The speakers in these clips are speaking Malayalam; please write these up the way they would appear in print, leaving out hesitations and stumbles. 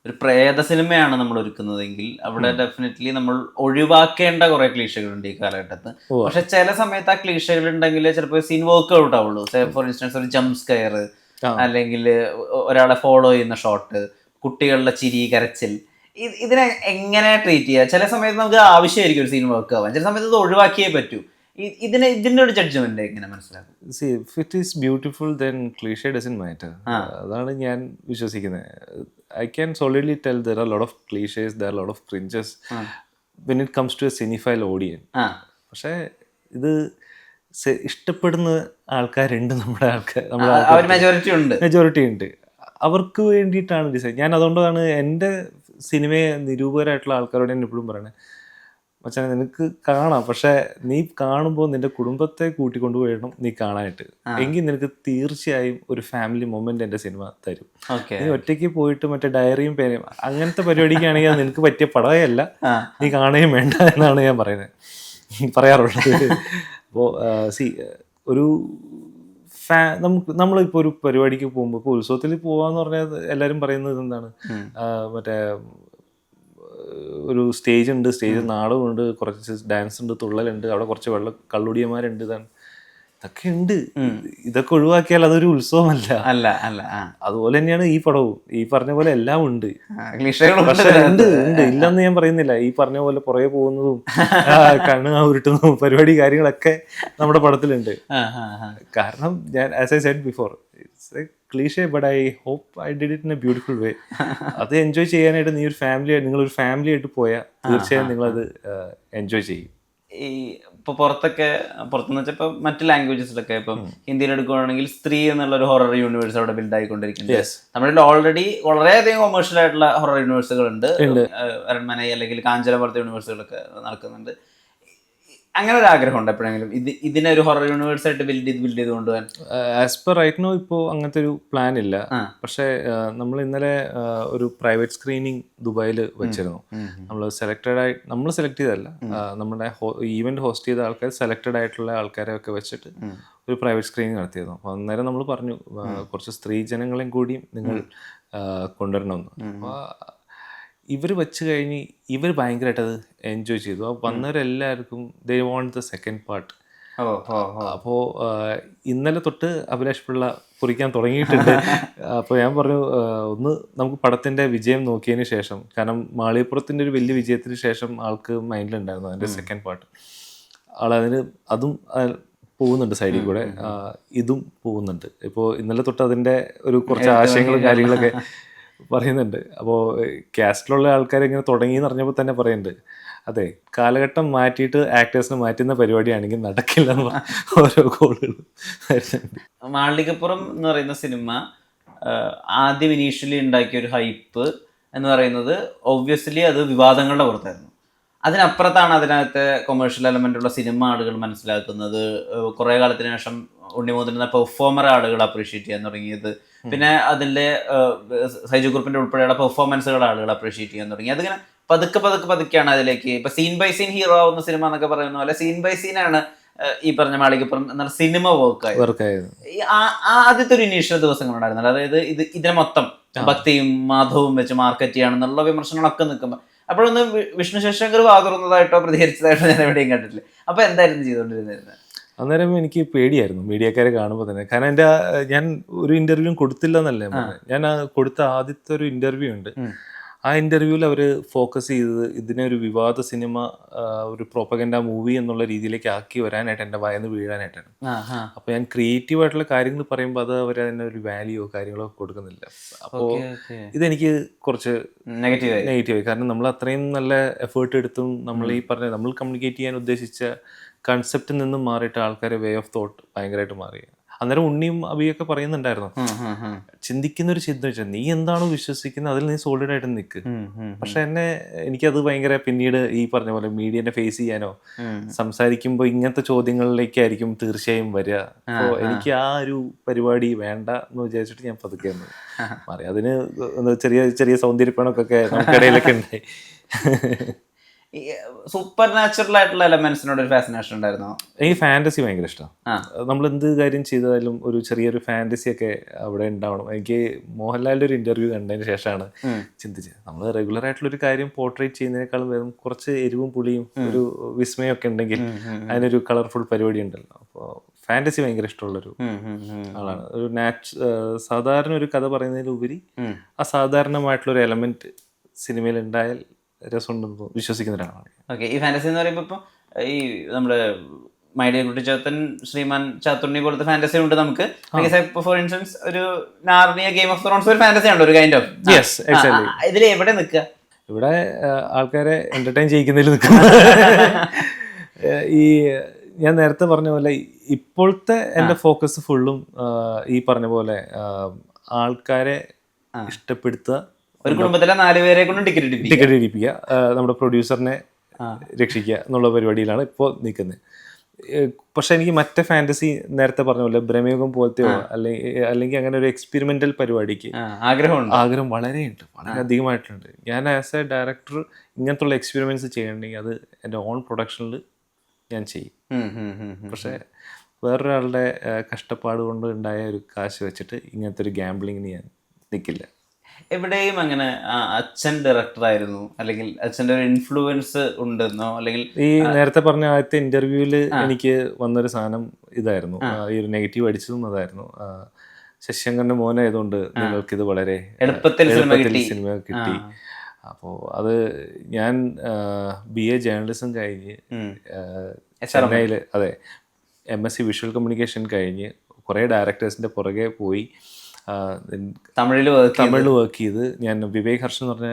ഒരു പ്രേത സിനിമയാണ് നമ്മൾ ഒരുക്കുന്നതെങ്കിൽ അവിടെ ഡെഫിനറ്റ്ലി നമ്മൾ ഒഴിവാക്കേണ്ട കുറെ ക്ലീഷകളുണ്ട് ഈ കാലഘട്ടത്ത്. പക്ഷെ ചില സമയത്ത് ആ ക്ലീഷകൾ ഉണ്ടെങ്കിൽ ചിലപ്പോൾ സീൻ വർക്ക് ഔട്ട് ആവുള്ളൂ. ഫോർ ഇൻസ്റ്റൻസ് ഒരു ജംപ് സ്കെയർ, അല്ലെങ്കിൽ ഒരാളെ ഫോളോ ചെയ്യുന്ന ഷോട്ട്, കുട്ടികളുടെ ചിരി, കരച്ചിൽ, ഇതിനെ എങ്ങനെ ട്രീറ്റ് ചെയ്യുക? ചില സമയത്ത് നമുക്ക് ആവശ്യമായിരിക്കും ഒരു സീൻ വർക്ക് ആവാൻ, ചില സമയത്ത് ഇത് ഒഴിവാക്കിയേ പറ്റൂ. ഇതിന്റെ ഒരു ജഡ്ജ്മെന്റ് എങ്ങനെ മനസ്സിലാക്കും? See, if it is beautiful, then cliche doesn't matter. അതാണ് ഞാൻ വിശ്വസിക്കുന്നത്. I can solidly tell there are a lot of cliches, there are a lot of cringes when it comes to a cinephile audience. പക്ഷേ ഇത് ഇഷ്ടപ്പെടുന്ന ആൾക്കാരുണ്ട്, മെജോറിറ്റി ഉണ്ട്. അവർക്ക് വേണ്ടിയിട്ടാണ് ഡിസൈൻ. ഞാൻ അതുകൊണ്ടാണ് എൻ്റെ സിനിമയെ നിരൂപകരായിട്ടുള്ള ആൾക്കാരോട് ഞാൻ എപ്പോഴും പറയണത്, മച്ചാനെ നിനക്ക് കാണാം, പക്ഷെ നീ കാണുമ്പോൾ നിന്റെ കുടുംബത്തെ കൂട്ടിക്കൊണ്ടുപോയിടണം നീ കാണാനായിട്ട്. എങ്കിൽ നിനക്ക് തീർച്ചയായും ഒരു ഫാമിലി മൊമെന്റ് എൻ്റെ സിനിമ തരും. നീ ഒറ്റയ്ക്ക് പോയിട്ട് മറ്റേ ഡയറിയും പേനയും അങ്ങനത്തെ പരിപാടിക്കാണെങ്കിൽ അത് നിനക്ക് പറ്റിയ പടമല്ല, നീ കാണുകയും വേണ്ട എന്നാണ് ഞാൻ പറയാറുള്ളത്. അപ്പോൾ ഒരു നമ്മളിപ്പോൾ ഒരു പരിപാടിക്ക് പോകുമ്പോൾ, ഇപ്പോൾ ഉത്സവത്തിൽ പോവാന്ന് പറഞ്ഞാൽ എല്ലാവരും പറയുന്നത് എന്താണ്, മറ്റേ ഒരു സ്റ്റേജ് ഉണ്ട്, സ്റ്റേജിൽ നാടകമുണ്ട്, കുറച്ച് ഡാൻസ് ഉണ്ട്, തുള്ളലുണ്ട്, അവിടെ കുറച്ച് കള്ളുടിയന്മാരുണ്ട്, ഇതൊക്കെ ഉണ്ട്. ഇതൊക്കെ ഒഴിവാക്കിയാൽ അതൊരു ഉത്സവമല്ല. അതുപോലെ തന്നെയാണ് ഈ പടവും. ഈ പറഞ്ഞ പോലെ എല്ലാം ഉണ്ട്. പക്ഷെ ഉണ്ട് ഇല്ലെന്ന് ഞാൻ പറയുന്നില്ല. ഈ പറഞ്ഞ പോലെ പുറകെ പോകുന്നതും കണ്ണ് ഉരുട്ടുന്നതും പരിപാടി കാര്യങ്ങളൊക്കെ നമ്മുടെ പടത്തിലുണ്ട്. കാരണം ഞാൻ as I said before, it's a cliche, but I hope I did it in a beautiful way. അത് എൻജോയ് ചെയ്യാനായിട്ട് നിങ്ങളൊരു ഫാമിലി ആയിട്ട് പോയാൽ തീർച്ചയായും നിങ്ങളത് എൻജോയ് ചെയ്യും. ഈ ഇപ്പോൾ പുറത്തുനിന്ന് വെച്ചാൽ ഇപ്പോൾ മറ്റ് ലാംഗ്വേജസിലൊക്കെ ഇപ്പം ഹിന്ദിയിൽ എടുക്കുകയാണെങ്കിൽ സ്ത്രീ എന്നുള്ള ഒരു ഹൊറർ യൂണിവേഴ്സ് അവിടെ ബിൽഡ് ആയിക്കൊണ്ടിരിക്കുന്നത്. നമ്മുടെ ഓൾറെഡി വളരെയധികം കൊമേഴ്ഷ്യൽ ആയിട്ടുള്ള ഹൊറർ യൂണിവേഴ്സുകളുണ്ട്. അരൺമനൈ അല്ലെങ്കിൽ കാഞ്ചന പോലത്തെ യൂണിവേഴ്സുകളൊക്കെ നടക്കുന്നുണ്ട്. അങ്ങനെ ഒരു ആഗ്രഹമുണ്ട് എപ്പോഴെങ്കിലും ഇതിനെ ഒരു ഹൊറർ യൂണിവേഴ്സ് ആയിട്ട് ബിൽഡ് ചെയ്ത് കൊണ്ടുപോകാൻ? ആസ് പെർ റൈറ്റ് നോ ഇപ്പോൾ അങ്ങനത്തെ ഒരു പ്ലാൻ ഇല്ല. പക്ഷേ നമ്മൾ ഇന്നലെ ഒരു പ്രൈവറ്റ് സ്ക്രീനിങ് ദുബായിൽ വെച്ചിരുന്നു. നമ്മൾ സെലക്ട് ചെയ്തതല്ല, നമ്മുടെ ഈവന്റ് ഹോസ്റ്റ് ചെയ്ത ആൾക്കാർ സെലക്റ്റഡ് ആയിട്ടുള്ള ആൾക്കാരെ ഒക്കെ വെച്ചിട്ട് ഒരു പ്രൈവറ്റ് സ്ക്രീനിങ് നടത്തിയിരുന്നു. അപ്പോൾ അന്നേരം നമ്മൾ പറഞ്ഞു കുറച്ച് സ്ത്രീ ജനങ്ങളെയും കൂടിയും നിങ്ങൾ കൊണ്ടുവരണമെന്ന്. അപ്പോൾ ഇവർ വെച്ച് കഴിഞ്ഞ് ഇവർ ഭയങ്കരമായിട്ട് അത് എൻജോയ് ചെയ്തു. അപ്പോൾ വന്നവരെല്ലാവർക്കും ദേ വോണ്ട് ദ സെക്കൻഡ് പാർട്ട്. അപ്പോൾ ഇന്നലെ തൊട്ട് അഭിലാഷ് പിള്ള കുറിക്കാൻ തുടങ്ങിയിട്ടുണ്ട്. അപ്പോൾ ഞാൻ പറഞ്ഞു, ഒന്ന് നമുക്ക് പടത്തിൻ്റെ വിജയം നോക്കിയതിന് ശേഷം, കാരണം മാളികപ്പുറത്തിൻ്റെ ഒരു വലിയ വിജയത്തിന് ശേഷം ആൾക്ക് മൈൻഡിലുണ്ടായിരുന്നു അതിൻ്റെ സെക്കൻഡ് പാർട്ട്. അതും പോകുന്നുണ്ട് സൈഡിൽ കൂടെ, ഇതും പോകുന്നുണ്ട്. ഇപ്പോൾ ഇന്നലെ തൊട്ട് അതിൻ്റെ ഒരു കുറച്ച് ആശയങ്ങളും കാര്യങ്ങളൊക്കെ പറയുന്നുണ്ട്. അപ്പോൾ കാസ്റ്റിലുള്ള ആൾക്കാർ ഇങ്ങനെ തുടങ്ങിയെന്ന് പറഞ്ഞപ്പോൾ തന്നെ പറയുന്നുണ്ട്, അതെ കാലഘട്ടം മാറ്റിയിട്ട് ആക്ടേഴ്സിനെ മാറ്റുന്ന പരിപാടിയാണെങ്കിൽ നടക്കില്ലെന്ന് ഓരോ കോളുകളും. മാളികപ്പുറം എന്ന് പറയുന്ന സിനിമ ആദ്യം ഇനീഷ്യലി ഉണ്ടാക്കിയ ഒരു ഹൈപ്പ് എന്ന് പറയുന്നത് ഒബ്വിയസ്ലി അത് വിവാദങ്ങളുടെ പുറത്തായിരുന്നു. അതിനപ്പുറത്താണ് അതിനകത്തെ കൊമേഴ്ഷ്യൽ എലമെൻ്റുള്ള സിനിമ ആളുകൾ മനസ്സിലാക്കുന്നത്. കുറേ കാലത്തിന് ശേഷം ഉണ്ണിമുകുന്ദൻ പെർഫോമർ ആളുകൾ അപ്രീഷിയേറ്റ് ചെയ്യാൻ തുടങ്ങിയത്. പിന്നെ അതിൻ്റെ സൈജു ഗ്രൂപ്പിൻ്റെ ഉൾപ്പെടെയുള്ള പെർഫോമൻസുകൾ ആളുകൾ അപ്രീഷിയേറ്റ് ചെയ്യാൻ തുടങ്ങി. അതിങ്ങനെ പതുക്കെയാണ് അതിലേക്ക്. ഇപ്പം സീൻ ബൈ സീൻ ഹീറോ ആവുന്ന സിനിമ എന്നൊക്കെ പറയുന്ന പോലെ സീൻ ബൈ സീനാണ് ഈ പറഞ്ഞ മാളികപ്പുറം എന്നുള്ള സിനിമ വർക്കായത്. ആദ്യത്തെ ഒരു ഇനീഷ്യൽ ദിവസങ്ങളുണ്ടായിരുന്നല്ലോ, അതായത് ഇതിനെ മൊത്തം ഭക്തിയും മാധവും വെച്ച് മാർക്കറ്റ് ചെയ്യാണെന്നുള്ള വിമർശനങ്ങളൊക്കെ നിൽക്കുമ്പോൾ അപ്പോഴൊന്ന് വിഷ്ണു ശശാങ്കർ വാതുറന്നതായിട്ടോ പ്രതികരിച്ചതായിട്ടോ ഞാൻ എവിടെയും കണ്ടിട്ടില്ല. അപ്പോൾ എന്തായിരുന്നു ചെയ്തുകൊണ്ടിരുന്നത്? അന്നേരം എനിക്ക് പേടിയായിരുന്നു മീഡിയക്കാരെ കാണുമ്പോൾ തന്നെ. കാരണം ഞാൻ ഒരു ഇൻ്റർവ്യൂവും കൊടുത്തില്ല എന്നല്ലേ പറഞ്ഞത്. ഞാൻ കൊടുത്ത ആദ്യത്തെ ഒരു ഇൻ്റർവ്യൂ ഉണ്ട്. ആ ഇൻ്റർവ്യൂവിൽ അവർ ഫോക്കസ് ചെയ്തത് ഇതിനെ ഒരു വിവാദ സിനിമ, ഒരു പ്രോപ്പഗൻഡ മൂവി എന്നുള്ള രീതിയിലേക്ക് ആക്കി വരാനായിട്ട്, എൻ്റെ വയന്ന് വീഴാനായിട്ടാണ്. അപ്പോൾ ഞാൻ ക്രിയേറ്റീവ് ആയിട്ടുള്ള കാര്യങ്ങൾ പറയുമ്പോൾ അത് അവർ അതിന് ഒരു വാല്യൂ കാര്യങ്ങളോ കൊടുക്കുന്നില്ല. അപ്പോൾ ഇതെനിക്ക് കുറച്ച് നെഗറ്റീവായി. കാരണം നമ്മൾ അത്രയും നല്ല എഫേർട്ട് എടുത്തും നമ്മൾ നമ്മൾ കമ്മ്യൂണിക്കേറ്റ് ചെയ്യാൻ ഉദ്ദേശിച്ച കൺസെപ്റ്റിൽ നിന്നും മാറിയിട്ട് ആൾക്കാരെ വേ ഓഫ് തോട്ട് ഭയങ്കരമായിട്ട് മാറി. അന്നേരം ഉണ്ണിയും അഭിയൊക്കെ പറയുന്നുണ്ടായിരുന്നു, ചിന്തിക്കുന്ന ഒരു ചിന്ത വെച്ചാൽ നീ എന്താണോ വിശ്വസിക്കുന്നത് അതിൽ നീ സോളിഡ് ആയിട്ട് നിൽക്ക്. പക്ഷെ എനിക്കത് ഭയങ്കര പിന്നീട് ഈ പറഞ്ഞ പോലെ മീഡിയനെ ഫേസ് ചെയ്യാനോ സംസാരിക്കുമ്പോൾ ഇങ്ങനത്തെ ചോദ്യങ്ങളിലേക്കായിരിക്കും തീർച്ചയായും വരിക. അപ്പോൾ എനിക്ക് ആ ഒരു പരിപാടി വേണ്ട എന്ന് വിചാരിച്ചിട്ട് ഞാൻ പതുക്കെ മാറി. അതിന് ചെറിയ ചെറിയ സൗന്ദര്യപ്പണക്കൊക്കെ നമുക്കിടയിലൊക്കെ ഉണ്ടായി. സൂപ്പർ നാച്ചുറൽ ആയിട്ടുള്ള എലമെന്റ്സിനോട് ഒരു ഫാസിനേഷൻ ഉണ്ടായിരുന്നോ? എനിക്ക് ഫാൻറ്റസി ഭയങ്കര ആ. ഇഷ്ടമാണ്. നമ്മൾ എന്ത് കാര്യം ചെയ്താലും ഒരു ചെറിയൊരു ഫാൻറ്റസി ഒക്കെ അവിടെ ഉണ്ടാവണം. എനിക്ക് മോഹൻലാലിൻ്റെ ഒരു ഇൻ്റർവ്യൂ കണ്ടതിന് ശേഷമാണ് ചിന്തിച്ചത്, നമ്മൾ റെഗുലർ ആയിട്ടുള്ളൊരു കാര്യം പോർട്രേറ്റ് ചെയ്യുന്നതിനേക്കാളും വേണം കുറച്ച് എരിവും പുളിയും ഒരു വിസ്മയമൊക്കെ ഉണ്ടെങ്കിൽ അതിനൊരു കളർഫുൾ പരിപാടി ഉണ്ടല്ലോ. അപ്പോൾ ഫാൻറ്റസി ഭയങ്കര ഇഷ്ടമുള്ളൊരു ആളാണ്. ഒരു സാധാരണ ഒരു കഥ പറയുന്നതിലുപരി അസാധാരണമായിട്ടുള്ളൊരു എലമെന്റ് സിനിമയിൽ ഉണ്ടായാൽ രസമുണ്ടെന്ന് വിശ്വസിക്കുന്ന ഒരാളാണ്. ഓക്കെ, ഈ ഫാന്റസി എന്ന് പറയുമ്പോൾ ഇപ്പം ഈ നമ്മുടെ മൈഡിയ കുട്ടിച്ചാത്തൻ, ശ്രീമാൻ ചാത്തുണ്ണി പോലത്തെ ഫാന്റസി ഉണ്ട് നമുക്ക്. ഫോർ ഇൻസ്റ്റൻസ് ഒരു നാർണിയ, ഗെയിം ഓഫ് ത്രോൺസ് ഒരു ഫാന്റസി ഉണ്ട്, ഒരു കൈൻഡ് ഓഫ്. ഇതിൽ എവിടെ നിൽക്കുക? ഇവിടെ ആൾക്കാരെ എന്റർടൈൻ ചെയ്യിക്കുന്നതിൽ നിൽക്കുന്ന ഈ ഞാൻ നേരത്തെ പറഞ്ഞ പോലെ ഇപ്പോഴത്തെ എൻ്റെ ഫോക്കസ് ഫുള്ളും ഈ പറഞ്ഞ പോലെ ആൾക്കാരെ ഇഷ്ടപ്പെടുത്തുക, ഒരു കുടുംബത്തിലെ 4 പേരെ കൊണ്ട് ടിക്കറ്റ് ഇടിപ്പിക്കുക, നമ്മുടെ പ്രൊഡ്യൂസറിനെ രക്ഷിക്കുക എന്നുള്ള പരിപാടിയിലാണ് ഇപ്പോൾ നിൽക്കുന്നത്. പക്ഷെ എനിക്ക് മറ്റേ ഫാൻറ്റസി നേരത്തെ പറഞ്ഞ പോലെ ബ്രഹ്മയുഗം പോലത്തെയോ അല്ലെങ്കിൽ അങ്ങനെ ഒരു എക്സ്പെരിമെന്റൽ പരിപാടിക്ക് ആഗ്രഹം വളരെയുണ്ട്, വളരെ അധികമായിട്ടുണ്ട്. ഞാൻ ആസ് എ ഡയറക്ടർ ഇങ്ങനത്തുള്ള എക്സ്പെരിമെന്റ്സ് ചെയ്യണമെങ്കിൽ അത് എൻ്റെ ഓൺ പ്രൊഡക്ഷനിൽ ഞാൻ ചെയ്യും. പക്ഷെ വേറൊരാളുടെ കഷ്ടപ്പാട് കൊണ്ട് ഉണ്ടായ ഒരു കാശ് വെച്ചിട്ട് ഇങ്ങനത്തെ ഒരു ഗാംബ്ലിങ്ങിന് ഞാൻ നിൽക്കില്ല. എവിടെയും അങ്ങനെ അച്ഛൻ ഡയറക്ടറായിരുന്നു അല്ലെങ്കിൽ അച്ഛൻ്റെ ഒരു ഇൻഫ്ലുവൻസ് ഉണ്ടെന്നോ? അല്ലെങ്കിൽ ഈ നേരത്തെ പറഞ്ഞ ആദ്യത്തെ ഇന്റർവ്യൂവിൽ എനിക്ക് വന്നൊരു സാധനം ഇതായിരുന്നു, ഈ ഒരു നെഗറ്റീവ് അടിച്ചതും അതായിരുന്നു. ശശിശങ്കറിന്റെ മോനായതുകൊണ്ട് നിങ്ങൾക്കിത് വളരെ എളുപ്പത്തിൽ സിനിമ കിട്ടി. അപ്പോൾ അത് ഞാൻ BA ജേർണലിസം കഴിഞ്ഞ് ചെന്നൈയിൽ MSc വിഷ്വൽ കമ്മ്യൂണിക്കേഷൻ കഴിഞ്ഞ് കുറേ ഡയറക്ടേഴ്സിന്റെ പുറകെ പോയി തമിഴിൽ വർക്ക് ചെയ്ത് ഞാൻ വിവേക് ഹർഷൻ എന്ന് പറഞ്ഞ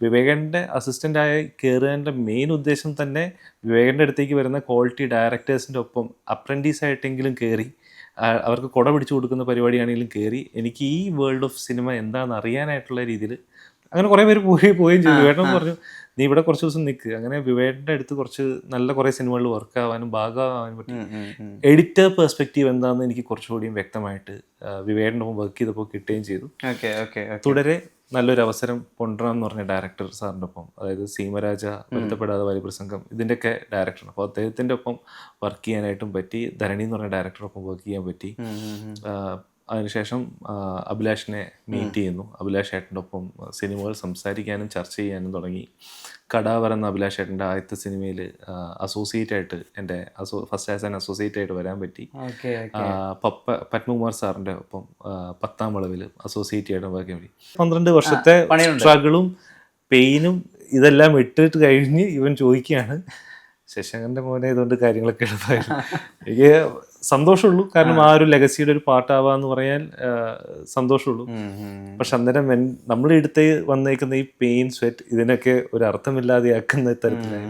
വിവേകന്റെ അസിസ്റ്റന്റ് ആയി കയറുന്നതിന്റെ മെയിൻ ഉദ്ദേശം തന്നെ വിവേകന്റെ അടുത്തേക്ക് വരുന്ന ക്വാളിറ്റി ഡയറക്ടേഴ്സിന്റെ ഒപ്പം അപ്രന്റീസ് ആയിട്ടെങ്കിലും കയറി അവർക്ക് കുട പിടിച്ചു കൊടുക്കുന്ന പരിപാടിയാണെങ്കിലും കയറി എനിക്ക് ഈ വേൾഡ് ഓഫ് സിനിമ എന്താണെന്ന് അറിയാനായിട്ടുള്ള രീതിയിൽ അങ്ങനെ കുറേ പേര് പോവുകയും ചെയ്തു. വിവേകൻ പറഞ്ഞു നീ ഇവിടെ കുറച്ച് ദിവസം നിൽക്കുക. അങ്ങനെ വിവേകന്റെ അടുത്ത് കുറച്ച് നല്ല കുറേ സിനിമകളിൽ വർക്ക് ആവാനും ഭാഗമാവാനും പറ്റി. എഡിറ്റർ പെർസ്പെക്റ്റീവ് എന്താണെന്ന് എനിക്ക് കുറച്ചുകൂടിയും വ്യക്തമായിട്ട് വിവേകന്റെ ഒപ്പം വർക്ക് ചെയ്തപ്പോൾ കിട്ടുകയും ചെയ്തു. തുടരെ നല്ലൊരു അവസരം കൊണ്ടുവരണം എന്ന് പറഞ്ഞ ഡയറക്ടർ സാറിൻ്റെ ഒപ്പം, അതായത് സീമരാജ, പൊരുത്തപ്പെടാതെ വലിപ്രസംഗം, ഇതിൻ്റെയൊക്കെ ഡയറക്ടറാണ്. അപ്പോൾ അദ്ദേഹത്തിൻ്റെ ഒപ്പം വർക്ക് ചെയ്യാനായിട്ടും പറ്റി. ധരണി എന്ന് പറഞ്ഞ ഡയറക്ടറൊപ്പം വർക്ക് ചെയ്യാൻ പറ്റി. അതിനുശേഷം അഭിലാഷിനെ മീറ്റ് ചെയ്യുന്നു. അഭിലാഷ് ഏട്ടൻ്റെ ഒപ്പം സിനിമകൾ സംസാരിക്കാനും ചർച്ച ചെയ്യാനും തുടങ്ങി. കടാവർ എന്ന അഭിലാഷ് ഏട്ടൻ്റെ ആദ്യത്തെ സിനിമയിൽ അസോസിയേറ്റ് ആയിട്ട് എൻ്റെ ഫസ്റ്റ് ആസ് ആൻ അസോസിയേറ്റ് ആയിട്ട് വരാൻ പറ്റി. പത്മകുമാർ സാറിൻ്റെ ഒപ്പം 10ാം വളവിൽ അസോസിയേറ്റ് ആയിട്ട് വർക്ക് ചെയ്യാൻ പറ്റി. 12 വർഷത്തെ സ്ട്രഗിളും പെയിനും ഇതെല്ലാം ഇട്ടിട്ട് കഴിഞ്ഞ് ഇവൻ ചോദിക്കുകയാണ് ശശാങ്കന്റെ മോനെ ഇതുകൊണ്ട് കാര്യങ്ങളൊക്കെ എളുപ്പമായിരുന്നു. എനിക്ക് സന്തോഷമുള്ളൂ, കാരണം ആ ഒരു ലെഗസിയുടെ ഒരു പാർട്ടാവാന്ന് പറയാൻ സന്തോഷമുള്ളൂ. പക്ഷെ അന്നേരം നമ്മൾ എടുത്ത് വന്നേക്കുന്ന ഈ പെയിൻ, സ്വെറ്റ് ഇതിനൊക്കെ ഒരു അർത്ഥമില്ലാതെയാക്കുന്ന തരത്തിലായി.